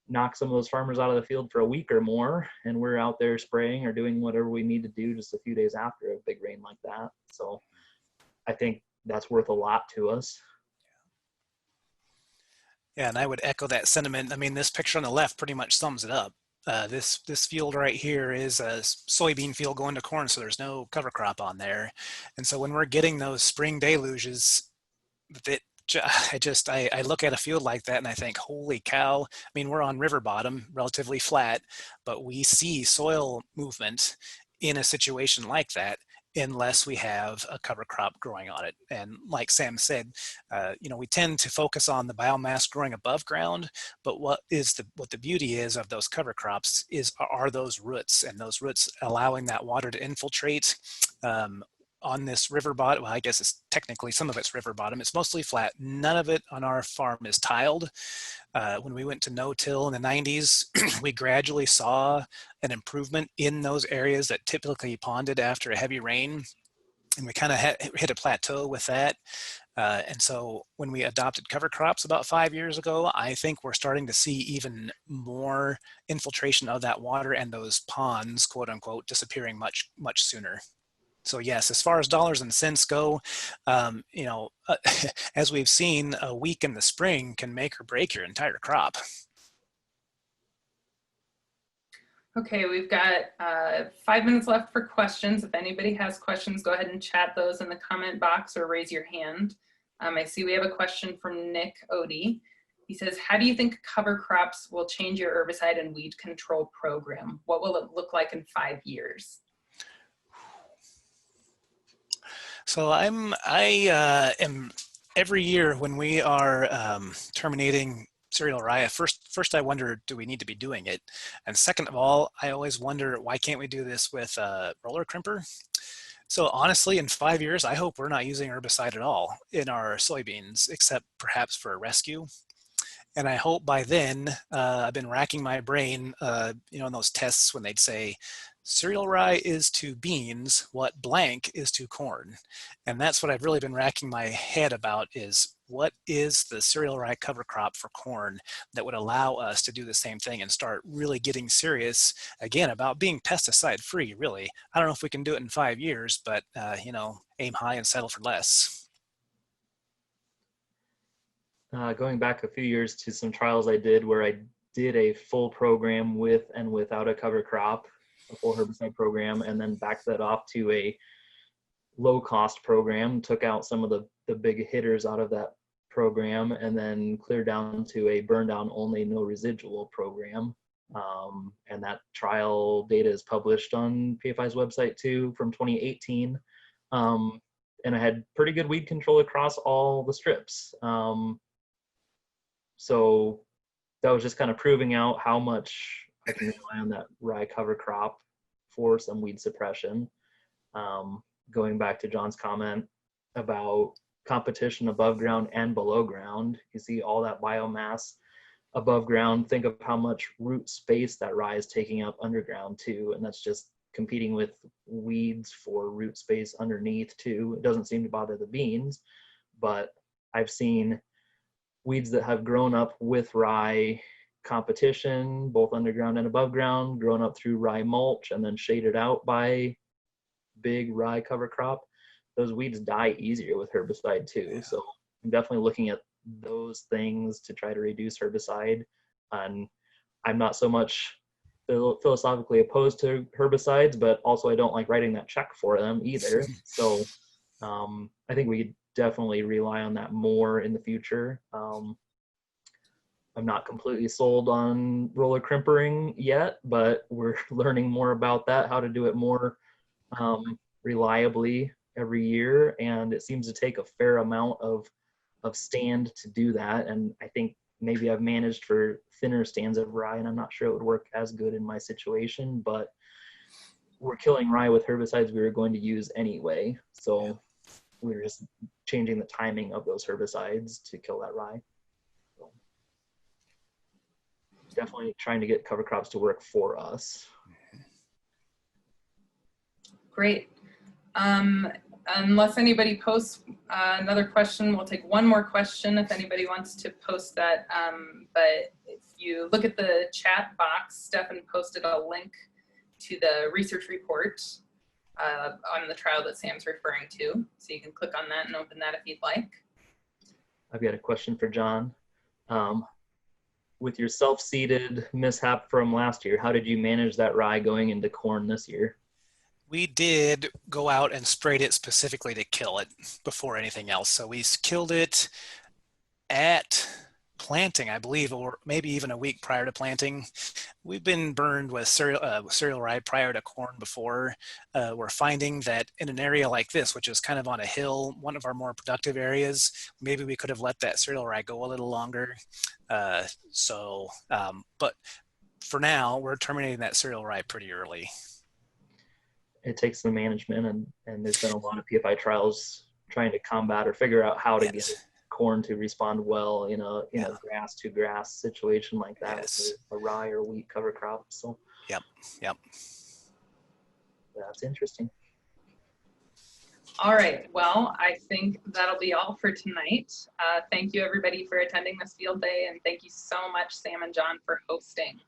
knock some of those farmers out of the field for a week or more, and we're out there spraying or doing whatever we need to do just a few days after a big rain like that. So I think that's worth a lot to us. Yeah, and I would echo that sentiment. I mean, this picture on the left pretty much sums it up. This field right here is a soybean field going to corn, so there's no cover crop on there. And so when we're getting those spring deluges, I look at a field like that and I think, holy cow. I mean, we're on river bottom, relatively flat, but we see soil movement in a situation like that unless we have a cover crop growing on it. And like Sam said, we tend to focus on the biomass growing above ground, but what the beauty is of those cover crops are those roots, and those roots allowing that water to infiltrate on this river bottom. Well, I guess it's technically some of it's river bottom. It's mostly flat. None of it on our farm is tiled. When we went to no-till in the 90s, we gradually saw an improvement in those areas that typically ponded after a heavy rain. And we kind of hit a plateau with that. And so when we adopted cover crops about 5 years ago, I think we're starting to see even more infiltration of that water and those ponds, quote unquote, disappearing much, much sooner. So yes, as far as dollars and cents go, as we've seen, a week in the spring can make or break your entire crop. Okay, we've got 5 minutes left for questions. If anybody has questions, go ahead and chat those in the comment box or raise your hand. I see we have a question from Nick Odie. He says, how do you think cover crops will change your herbicide and weed control program? What will it look like in 5 years? So I am every year when we are terminating cereal rye, first I wonder, do we need to be doing it? And second of all, I always wonder, why can't we do this with a roller crimper? So honestly, in 5 years, I hope we're not using herbicide at all in our soybeans, except perhaps for a rescue. And I hope by then, I've been racking my brain, in those tests when they'd say, cereal rye is to beans what blank is to corn. And that's what I've really been racking my head about, is what is the cereal rye cover crop for corn that would allow us to do the same thing and start really getting serious again about being pesticide free, really. I don't know if we can do it in 5 years, but aim high and settle for less. Going back a few years to some trials I did where I did a full program with and without a cover crop, a full herbicide program, and then backed that off to a low cost program, took out some of the big hitters out of that program, and then cleared down to a burn down only, no residual program. And that trial data is published on PFI's website too, from 2018. And I had pretty good weed control across all the strips. So that was just kind of proving out how much I can rely on that rye cover crop for some weed suppression. Going back to John's comment about competition above ground and below ground, you see all that biomass above ground. Think of how much root space that rye is taking up underground too, and that's just competing with weeds for root space underneath too. It doesn't seem to bother the beans, but I've seen weeds that have grown up with rye competition, both underground and above ground, grown up through rye mulch and then shaded out by big rye cover crop. Those weeds die easier with herbicide too. So I'm definitely looking at those things to try to reduce herbicide. And I'm not so much philosophically opposed to herbicides, but also I don't like writing that check for them either. So I think we definitely rely on that more in the future. I'm not completely sold on roller crimpering yet, but we're learning more about that, how to do it more reliably every year. And it seems to take a fair amount of stand to do that. And I think maybe I've managed for thinner stands of rye, and I'm not sure it would work as good in my situation, but we're killing rye with herbicides we were going to use anyway. So we're just changing the timing of those herbicides to kill that rye. So definitely trying to get cover crops to work for us. Great. Unless anybody posts another question, we'll take one more question if anybody wants to post that. But if you look at the chat box, Stefan posted a link to the research report on the trial that Sam's referring to. So you can click on that and open that if you'd like. I've got a question for John. With your self-seeded mishap from last year, how did you manage that rye going into corn this year? We did go out and sprayed it specifically to kill it before anything else. So we killed it at planting, I believe, or maybe even a week prior to planting. We've been burned with cereal rye prior to corn before. We're finding that in an area like this, which is kind of on a hill, one of our more productive areas, maybe we could have let that cereal rye go a little longer. But for now, we're terminating that cereal rye pretty early. It takes some management, and there's been a lot of PFI trials trying to combat or figure out how to get corn to respond well in a grass to grass situation like that with a rye or wheat cover crop. So yep. That's interesting. All right, well, I think that'll be all for tonight. Thank you everybody for attending this field day, and thank you so much, Sam and Jon, for hosting.